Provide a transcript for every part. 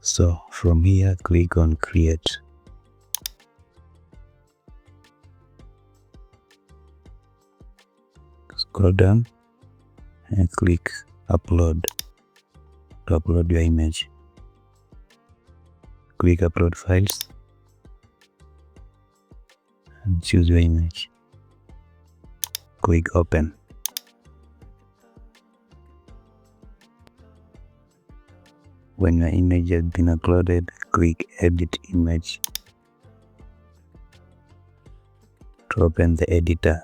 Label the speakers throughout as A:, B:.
A: So from here, click on create. Scroll down and click upload to upload your image. Click upload files and choose your image. Click open. When your image has been uploaded, click edit image to open the editor.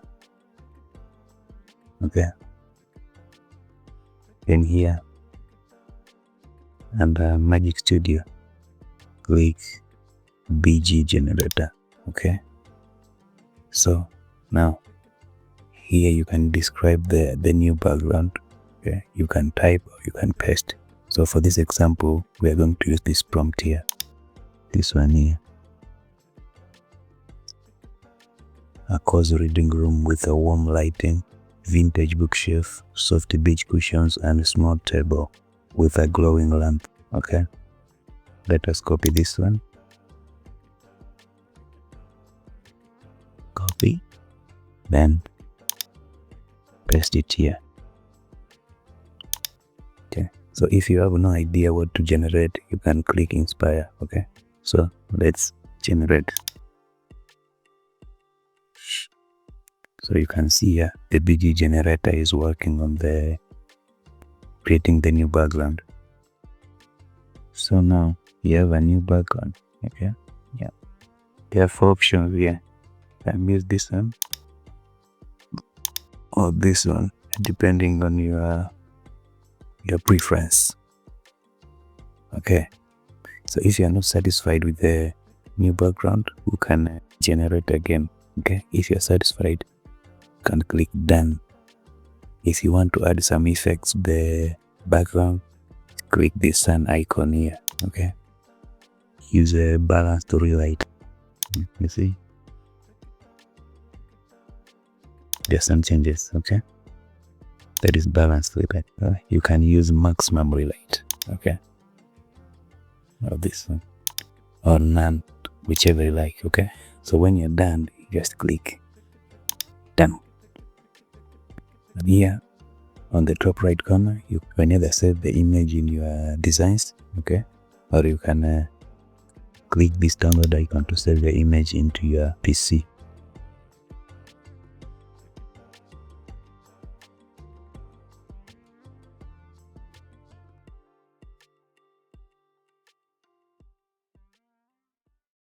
A: Okay. Then here under Magic Studio, click BG generator. Okay. So now here you can describe the new background. Okay. You can type or you can paste. So for this example, we are going to use this prompt here. This one here. A cozy reading room with a warm lighting, vintage bookshelf, soft beach cushions, and a small table with a glowing lamp. Okay. Let us copy this one. Copy. Then paste it here. Okay. So if you have no idea what to generate, you can click inspire. Okay. So let's generate. So you can see here the BG generator is working on creating the new background. So now you have a new background. Okay. Yeah. There are 4 options here. You can use this one or this one, depending on your preference. Okay. So if you are not satisfied with the new background, you can generate again. Okay. If you are satisfied, you can click done. If you want to add some effects to the background, click this sun icon here. Okay. Use a balance to relight. You see? There's some changes. Okay. That is balanced relight. You can use maximum relight. Okay. Or this one. Or none. Whichever you like. Okay. So when you're done, you just click done. And here on the top right corner, you can either save the image in your designs. Okay. Or you can click this download icon to save the image into your PC.